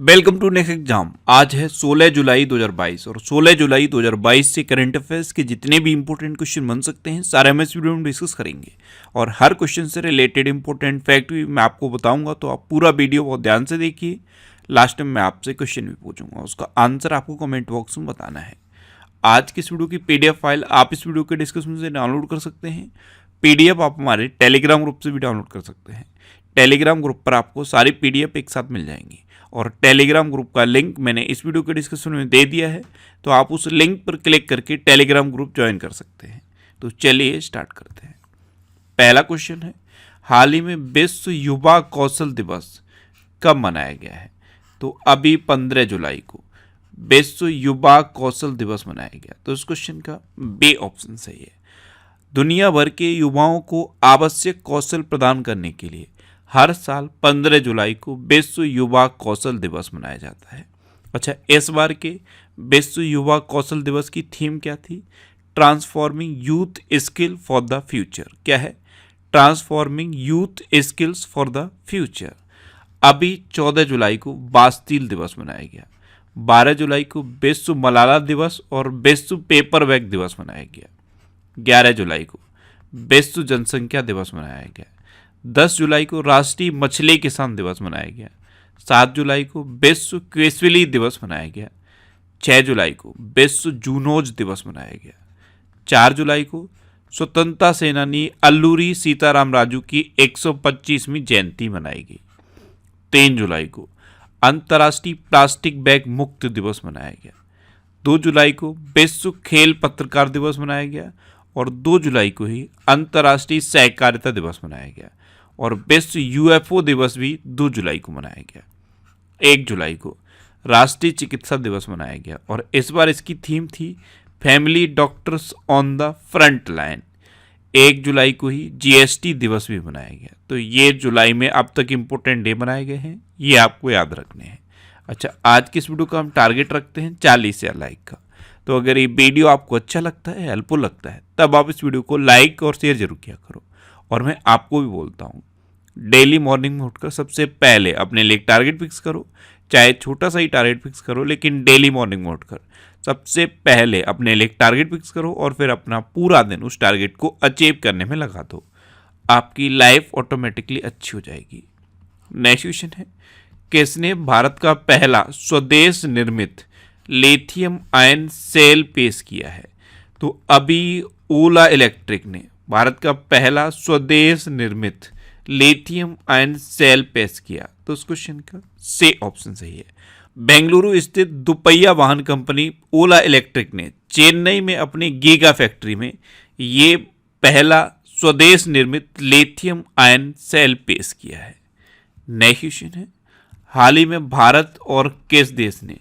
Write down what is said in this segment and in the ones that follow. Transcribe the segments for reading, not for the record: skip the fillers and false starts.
Welcome to next exam. आज है 16 जुलाई 2022 और 16 जुलाई 2022 से करंट अफेयर्स के जितने भी इंपॉर्टेंट क्वेश्चन बन सकते हैं सारे हम इस वीडियो में डिस्कस करेंगे और हर क्वेश्चन से रिलेटेड इंपॉर्टेंट फैक्ट भी मैं आपको बताऊंगा, तो आप पूरा वीडियो बहुत ध्यान से देखिए। लास्ट में मैं आपसे क्वेश्चन भी पूछूंगा, उसका आंसर आपको कमेंट बॉक्स में बताना है। आज की इस वीडियो की PDF फाइल आप इस वीडियो के डिस्क्रिप्शन से डाउनलोड कर सकते हैं। PDF आप हमारे टेलीग्राम ग्रुप से भी डाउनलोड कर सकते हैं। टेलीग्राम ग्रुप पर आपको सारी PDF एक साथ मिल जाएंगी और टेलीग्राम ग्रुप का लिंक मैंने इस वीडियो के डिस्क्रिप्शन में दे दिया है, तो आप उस लिंक पर क्लिक करके टेलीग्राम ग्रुप ज्वाइन कर सकते हैं। तो चलिए स्टार्ट करते हैं। पहला क्वेश्चन है, हाल ही में विश्व युवा कौशल दिवस कब मनाया गया है? तो अभी 15 जुलाई को विश्व युवा कौशल दिवस मनाया गया। तो इस क्वेश्चन का बी ऑप्शन सही है। दुनिया भर के युवाओं को आवश्यक कौशल प्रदान करने के लिए हर साल 15 जुलाई को विश्व युवा कौशल दिवस मनाया जाता है। अच्छा, इस बार के विश्व युवा कौशल दिवस की थीम क्या थी? Transforming youth skill for the future. क्या है? Transforming youth skills for the future. अभी 14 जुलाई को बास्तील दिवस मनाया गया। 12 जुलाई को विश्व मलाला दिवस और विश्व पेपर बैग दिवस मनाया गया। 11 जुलाई को विश्व जनसंख्या दिवस मनाया गया। 10 जुलाई को राष्ट्रीय मछली किसान दिवस मनाया गया। 7 जुलाई को विश्व क्वेस्विली दिवस मनाया गया। 6 जुलाई को विश्व जूनोज दिवस मनाया गया। 4 जुलाई को स्वतंत्रता सेनानी अल्लूरी सीताराम राजू की 125वीं जयंती मनाई गई। 3 जुलाई को अंतर्राष्ट्रीय प्लास्टिक बैग मुक्त दिवस मनाया गया। 2 जुलाई को विश्व खेल पत्रकार दिवस मनाया गया और 2 जुलाई को ही अंतर्राष्ट्रीय सहकारिता दिवस मनाया गया और विश्व UFO दिवस भी 2 जुलाई को मनाया गया। 1 जुलाई को राष्ट्रीय चिकित्सा दिवस मनाया गया और इस बार इसकी थीम थी family doctors on the front line. 1 जुलाई को ही GST दिवस भी मनाया गया। तो ये जुलाई में अब तक इम्पोर्टेंट डे बनाए गए हैं, ये आपको याद रखने हैं। अच्छा, आज की इस वीडियो का हम टारगेट रखते हैं 40,000 लाइक का। तो अगर ये वीडियो आपको अच्छा लगता है, हेल्पफुल लगता है, तब आप इस वीडियो को लाइक और शेयर जरूर किया करो। और मैं आपको भी बोलता हूँ, डेली मॉर्निंग में उठकर सबसे पहले अपने लिए एक टारगेट फिक्स करो, चाहे छोटा सा ही टारगेट फिक्स करो, लेकिन डेली मॉर्निंग में उठकर सबसे पहले अपने लिए एक टारगेट फिक्स करो और फिर अपना पूरा दिन उस टारगेट को अचीव करने में लगा दो। आपकी लाइफ ऑटोमेटिकली अच्छी हो जाएगी। नेक्स्ट क्वेश्चन है, किसने भारत का पहला स्वदेश निर्मित लिथियम आयन सेल पेश किया है? तो अभी ओला इलेक्ट्रिक ने भारत का पहला स्वदेश निर्मित लिथियम आयन सेल पेश किया। तो उस क्वेश्चन का सी ऑप्शन सही है। बेंगलुरु स्थित दुपहिया वाहन कंपनी ओला इलेक्ट्रिक ने चेन्नई में अपनी गीगा फैक्ट्री में ये पहला स्वदेश निर्मित लिथियम आयन सेल पेश किया है। नेक्स्ट क्वेश्चन है, हाल ही में भारत और किस देश ने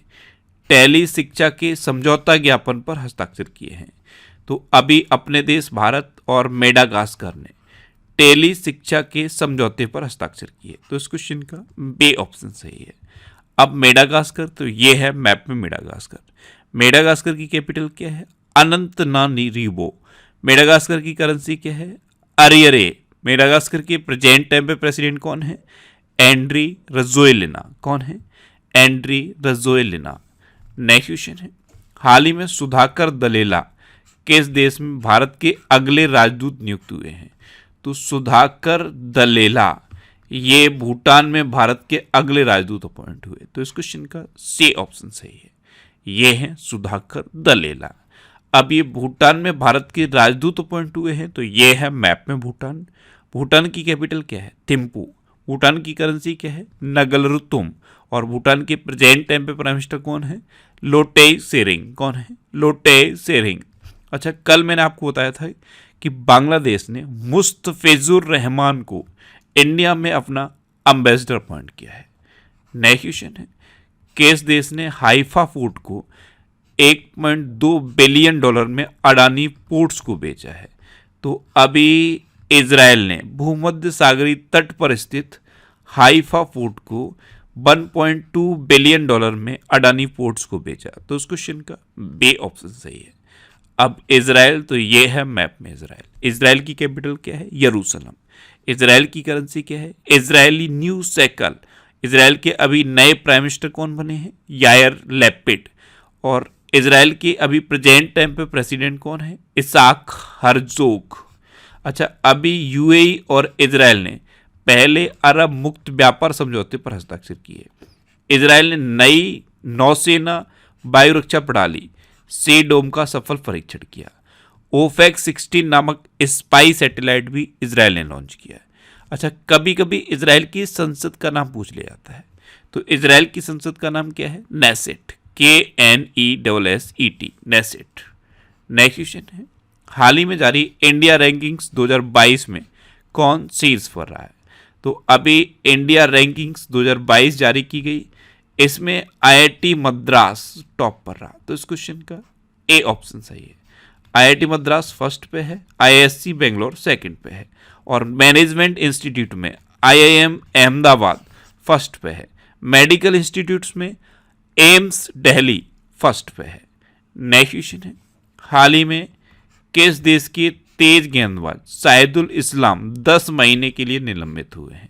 टेली शिक्षा के समझौता ज्ञापन पर हस्ताक्षर किए हैं? तो अभी अपने देश भारत और मेडागास्कर ने टेली शिक्षा के समझौते पर हस्ताक्षर किए। तो इस क्वेश्चन का बी ऑप्शन सही है। अब मेडागास्कर, तो ये है मैप में मेडागास्कर। मेडागास्कर की कैपिटल क्या है? अनंतनारिवो। मेडागास्कर की करेंसी क्या है? अरियरे। मेडागास्कर के प्रेजेंट टाइम पे प्रेसिडेंट कौन है? एंड्री रजोएलिना। कौन है? एंड्री रजोएलिना। नेक्स्ट क्वेश्चन है, हाल ही में सुधाकर दलेला किस देश में भारत के अगले राजदूत नियुक्त हुए हैं? तो सुधाकर दलेला ये भूटान में भारत के अगले राजदूत अपॉइंट हुए। तो इस क्वेश्चन का सी ऑप्शन सही है। ये हैं सुधाकर दलेला। अब ये भूटान में भारत के राजदूत अपॉइंट हुए हैं, तो ये है मैप में भूटान। भूटान की कैपिटल क्या है? थिम्पू। भूटान की करेंसी क्या है? नगलरुतुम। और भूटान के प्रेजेंट टाइम पे प्राइम मिनिस्टर कौन है? लोटे सेरिंग। कौन है? लोटे सेरिंग। अच्छा, कल मैंने आपको बताया था कि बांग्लादेश ने मुस्तफिजुर रहमान को इंडिया में अपना एम्बेसडर अपॉइंट किया है। नेक्स्ट क्वेश्चन है, किस देश ने हाइफा पोर्ट को 1.2 बिलियन डॉलर में अडानी पोर्ट्स को बेचा है? तो अभी इजराइल ने भूमध्य सागरीय तट पर स्थित हाइफा पोर्ट को 1.2 बिलियन डॉलर में अडानी पोर्ट्स को बेचा। तो उस क्वेश्चन का बी ऑप्शन सही है। अब इजराइल, तो ये है मैप में इजराइल। इजराइल की कैपिटल क्या है? यरूशलेम। इजराइल की करेंसी क्या है? Israeli new shackle. इजराइल के अभी नए प्राइम मिनिस्टर कौन बने हैं? Yair Lapid. और इजराइल के अभी प्रेजेंट टाइम पे प्रेसिडेंट कौन है? Isaac Herzog. अच्छा, अभी यूएई और इजराइल ने पहले अरब मुक्त व्यापार समझौते पर हस्ताक्षर किए। इजराइल ने नई नौसेना वायुरक्षा प्रणाली सेडोम का सफल परीक्षण किया। ओफेक 16 नामक स्पाई सैटेलाइट भी इजराइल ने लॉन्च किया है। अच्छा, कभी कभी इजराइल की संसद का नाम पूछ लिया जाता है, तो इजराइल की संसद का नाम क्या है? Knesset, KNESSET, Knesset. Next question है, हाल ही में जारी इंडिया रैंकिंग्स 2022 में कौन शीर्ष पर रहा है? तो अभी इंडिया रैंकिंग्स 2022 जारी की गई, इसमें IIT मद्रास टॉप पर रहा। तो इस क्वेश्चन का ए ऑप्शन सही है। IIT मद्रास फर्स्ट पे है, IISc बेंगलोर सेकंड पे है, और मैनेजमेंट इंस्टीट्यूट में IIM अहमदाबाद फर्स्ट पे है। मेडिकल इंस्टीट्यूट्स में एम्स दिल्ली फर्स्ट पे है। नेक्स्ट क्वेश्चन है, हाल ही में किस देश के तेज गेंदबाज शाहिदुल इस्लाम 10 महीने के लिए निलंबित हुए हैं?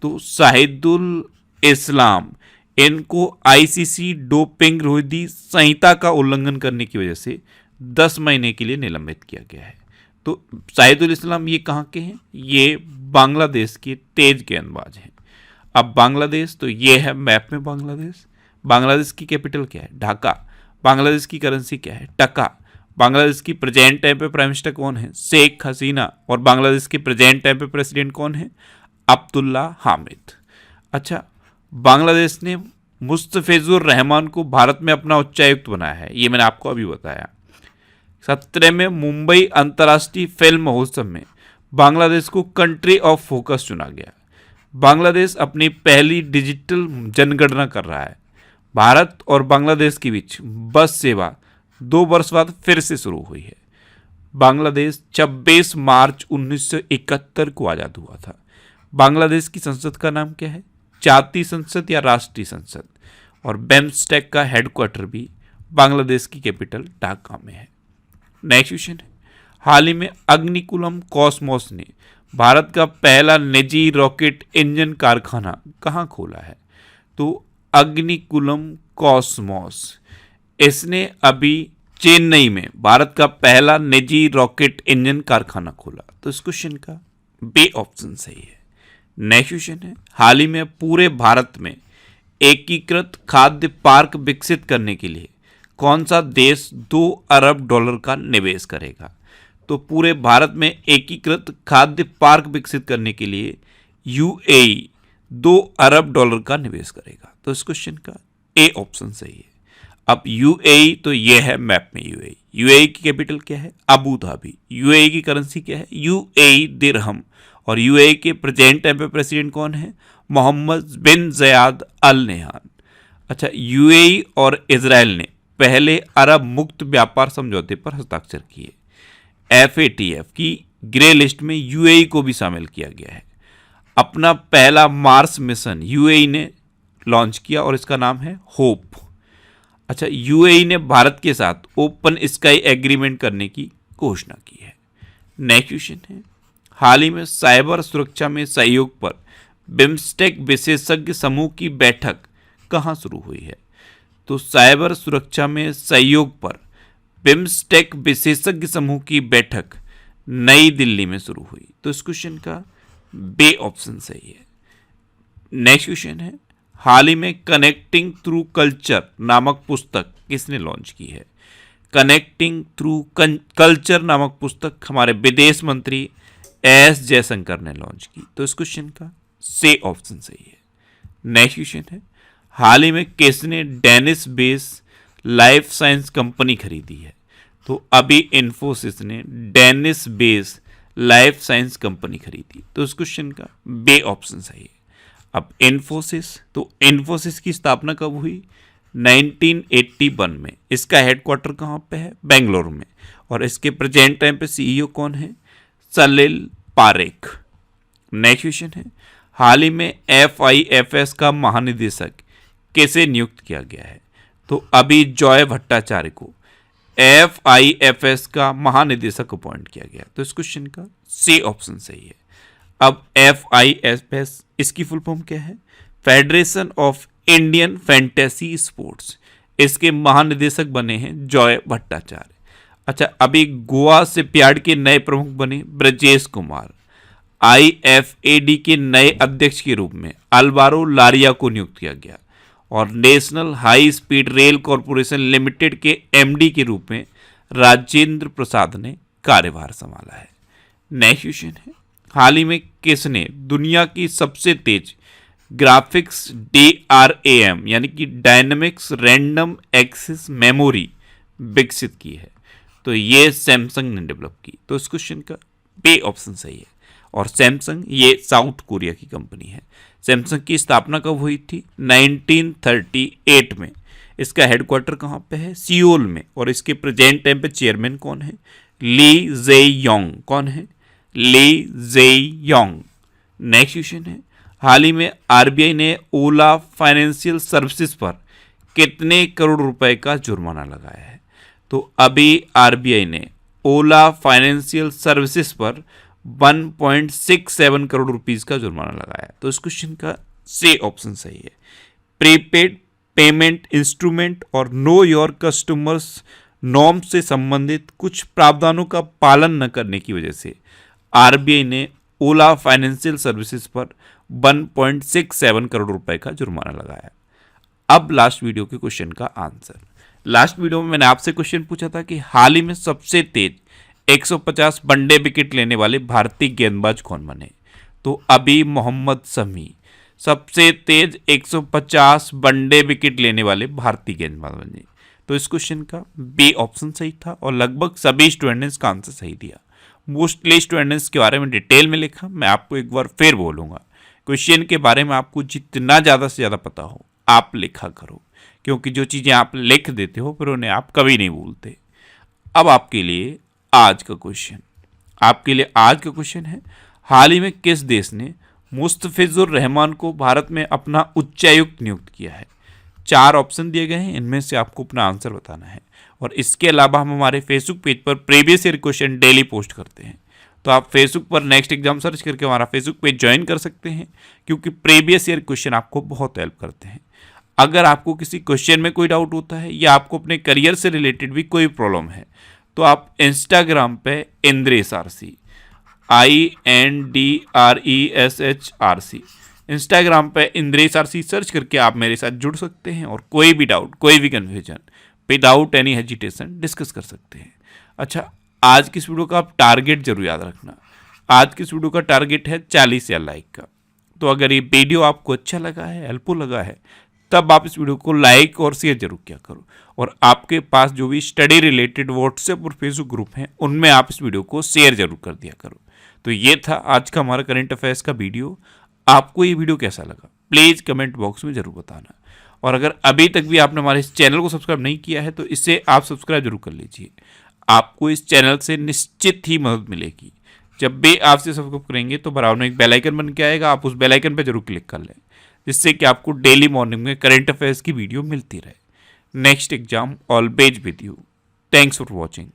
तो शाहिदुल इस्लाम, इनको ICC डोपिंग रोधी संहिता का उल्लंघन करने की वजह से 10 महीने के लिए निलंबित किया गया है। तो शाहिदुल इस्लाम ये कहाँ के हैं? ये बांग्लादेश के तेज गेंदबाज हैं। अब बांग्लादेश, तो ये है मैप में बांग्लादेश। बांग्लादेश की कैपिटल क्या है? ढाका। बांग्लादेश की करेंसी क्या है? टका। बांग्लादेश की प्रेजेंट टाइम पे प्राइम मिनिस्टर कौन है? शेख हसीना। और बांग्लादेश के प्रेजेंट टाइम पे प्रेसिडेंट कौन है? अब्दुल्ला हामिद। अच्छा, बांग्लादेश ने मुस्तफिजुर रहमान को भारत में अपना उच्चायुक्त बनाया है, ये मैंने आपको अभी बताया। 17 में मुंबई अंतर्राष्ट्रीय फिल्म महोत्सव में बांग्लादेश को कंट्री ऑफ फोकस चुना गया। बांग्लादेश अपनी पहली डिजिटल जनगणना कर रहा है। भारत और बांग्लादेश के बीच बस सेवा 2 वर्ष बाद फिर से शुरू हुई है। बांग्लादेश 26 मार्च 1971 को आज़ाद हुआ था। बांग्लादेश की संसद का नाम क्या है? जातीय संसद या राष्ट्रीय संसद। और बिम्स्टेक का हेडक्वार्टर भी बांग्लादेश की कैपिटल ढाका में है। नेक्स्ट क्वेश्चन है, हाल ही में अग्निकुलम कॉस्मोस ने भारत का पहला निजी रॉकेट इंजन कारखाना कहाँ खोला है? तो अग्निकुलम कॉस्मोस, इसने अभी चेन्नई में भारत का पहला निजी रॉकेट इंजन कारखाना खोला। तो इस क्वेश्चन का बी ऑप्शन सही है। नेक्स्ट क्वेश्चन है, हाल ही में पूरे भारत में एकीकृत खाद्य पार्क विकसित करने के लिए कौन सा देश $2 अरब का निवेश करेगा? तो पूरे भारत में एकीकृत खाद्य पार्क विकसित करने के लिए UAE $2 अरब का निवेश करेगा। तो इस क्वेश्चन का ए ऑप्शन सही है। अब UAE, तो ये है मैप में UAE। UAE की कैपिटल क्या है? Abu Dhabi. UAE की करेंसी क्या है? UAE दिरहम। और UAE के प्रेजेंट टाइम पे प्रेसिडेंट कौन है? मोहम्मद बिन ज़याद अल नह्यान। अच्छा, UAE और इजराइल ने पहले अरब मुक्त व्यापार समझौते पर हस्ताक्षर किए। FATF की ग्रे लिस्ट में UAE को भी शामिल किया गया है। अपना पहला मार्स मिशन UAE ने लॉन्च किया और इसका नाम है होप। अच्छा, UAE ने भारत के साथ ओपन स्काई एग्रीमेंट करने की घोषणा की है। नेक्स्ट क्वेश्चन है, हाल ही में साइबर सुरक्षा में सहयोग पर बिम्स्टेक विशेषज्ञ समूह की बैठक कहाँ शुरू हुई है? तो साइबर सुरक्षा में सहयोग पर बिम्स्टेक विशेषज्ञ समूह की बैठक नई दिल्ली में शुरू हुई। तो इस क्वेश्चन का बी ऑप्शन सही है। नेक्स्ट क्वेश्चन है, हाल ही में कनेक्टिंग थ्रू कल्चर नामक पुस्तक किसने लॉन्च की है? कनेक्टिंग थ्रू कल्चर नामक पुस्तक हमारे विदेश मंत्री S जयशंकर ने लॉन्च की। तो इस क्वेश्चन का सी ऑप्शन सही है। नेक्स्ट क्वेश्चन है, हाल ही में किसने Danish base life science company खरीदी है? तो अभी इन्फोसिस ने Danish base life science company खरीदी। तो इस क्वेश्चन का बी ऑप्शन सही है। अब इन्फोसिस, तो इन्फोसिस की स्थापना कब हुई? 1981 में। इसका हेडक्वार्टर कहाँ पे है? बेंगलोर में। और इसके प्रेजेंट टाइम पे CEO कौन है? सलिल पारेख। नेक्स्ट क्वेश्चन है, हाल ही में FIFS का महानिदेशक किसे नियुक्त किया गया है? तो अभी जॉय भट्टाचार्य को FIFS का महानिदेशक अपॉइंट किया गया। तो इस क्वेश्चन का सी ऑप्शन सही है। अब FIFS, इसकी फुल फॉर्म क्या है? Federation of Indian fantasy sports, इसके महानिदेशक बने हैं जॉय भट्टाचार्य। अच्छा, अभी गोवा से प्याड के नए प्रमुख बने ब्रजेश कुमार। IFAD के नए अध्यक्ष के रूप में अल्वारो लारिया को नियुक्त किया गया और national high speed rail corporation limited के MD के रूप में राजेंद्र प्रसाद ने कार्यभार संभाला है। नेक्स्ट क्वेश्चन है, हाल ही में किसने दुनिया की सबसे तेज ग्राफिक्स DRAM यानी कि डायनेमिक्स रैंडम एक्सेस मेमोरी विकसित की है? तो ये सैमसंग ने डेवलप की। तो इस क्वेश्चन का बी ऑप्शन सही है। और सैमसंग ये साउथ कोरिया की कंपनी है। सैमसंग की स्थापना कब हुई थी? 1938 में। इसका हेडक्वार्टर कहाँ पे है? सियोल में। और इसके प्रेजेंट टाइम पे चेयरमैन कौन है? ली जे योंग। कौन है? ली जे योंग। नेक्स्ट क्वेश्चन है, हाल ही में RBI ने ओला फाइनेंशियल सर्विसेज पर कितने करोड़ रुपए का जुर्माना लगाया है? तो अभी RBI ने ओला फाइनेंशियल सर्विसेज पर 1.67 करोड़ रुपीस का जुर्माना लगाया। तो इस क्वेश्चन का सी ऑप्शन सही है। प्रीपेड पेमेंट इंस्ट्रूमेंट और नो योर कस्टमर्स नॉर्म से संबंधित कुछ प्रावधानों का पालन न करने की वजह से RBI ने ओला फाइनेंशियल सर्विसेज पर 1.67 करोड़ रुपए का जुर्माना लगाया। अब लास्ट वीडियो के क्वेश्चन का आंसर। लास्ट वीडियो में मैंने आपसे क्वेश्चन पूछा था कि हाल ही में सबसे तेज 150 वनडे विकेट लेने वाले भारतीय गेंदबाज कौन बने? तो अभी मोहम्मद शमी सबसे तेज 150 वनडे विकेट लेने वाले भारतीय गेंदबाज बने। तो इस क्वेश्चन का बी ऑप्शन सही था और लगभग सभी स्टूडेंट्स का आंसर सही दिया। मोस्टली स्टूडेंट्स के बारे में डिटेल में लिखा, मैं आपको एक बार फिर बोलूँगा, क्वेश्चन के बारे में आपको जितना ज़्यादा से ज़्यादा पता हो आप लिखा करो, क्योंकि जो चीज़ें आप लिख देते हो फिर उन्हें आप कभी नहीं भूलते। अब आपके लिए आज का क्वेश्चन है, हाल ही में किस देश ने मुस्तफिजुर रहमान को भारत में अपना उच्चायुक्त नियुक्त किया है? 4 ऑप्शन दिए गए हैं, इनमें से आपको अपना आंसर बताना है। और इसके अलावा हम हमारे फेसबुक पेज पर previous year question daily post करते हैं, तो आप फेसबुक पर नेक्स्ट एग्जाम सर्च करके हमारा फेसबुक पेज ज्वाइन कर सकते हैं, क्योंकि प्रीवियस ईयर क्वेश्चन आपको बहुत हेल्प करते हैं। अगर आपको किसी क्वेश्चन में कोई डाउट होता है या आपको अपने करियर से रिलेटेड भी कोई प्रॉब्लम है, तो आप इंस्टाग्राम पे इंद्रेश RC INDRESH इंस्टाग्राम पे इंद्रेश RC सर्च करके आप मेरे साथ जुड़ सकते हैं और कोई भी डाउट, कोई भी confusion without any hesitation discuss कर सकते हैं। अच्छा, आज की इस वीडियो का आप टारगेट जरूर याद रखना। आज की इस वीडियो का टारगेट है 40,000 लाइक का। तो अगर ये वीडियो आपको अच्छा लगा है, हेल्पफुल लगा है, तब आप इस वीडियो को लाइक और शेयर जरूर किया करो। और आपके पास जो भी स्टडी रिलेटेड व्हाट्सएप और फेसबुक ग्रुप हैं, उनमें आप इस वीडियो को शेयर जरूर कर दिया करो। तो ये था आज का हमारा करंट अफेयर्स का वीडियो। आपको ये वीडियो कैसा लगा प्लीज़ कमेंट बॉक्स में जरूर बताना। और अगर अभी तक भी आपने हमारे इस चैनल को सब्सक्राइब नहीं किया है तो इसे आप सब्सक्राइब जरूर कर लीजिए। आपको इस चैनल से निश्चित ही मदद मिलेगी। जब भी आप इसे सब्सक्राइब करेंगे तो बराबर में एक बेल आइकन बन के आएगा, आप उस बेल आइकन पर जरूर क्लिक कर लें, जिससे कि आपको डेली मॉर्निंग में करंट अफेयर्स की वीडियो मिलती रहे। Next exam always with you. Thanks for watching.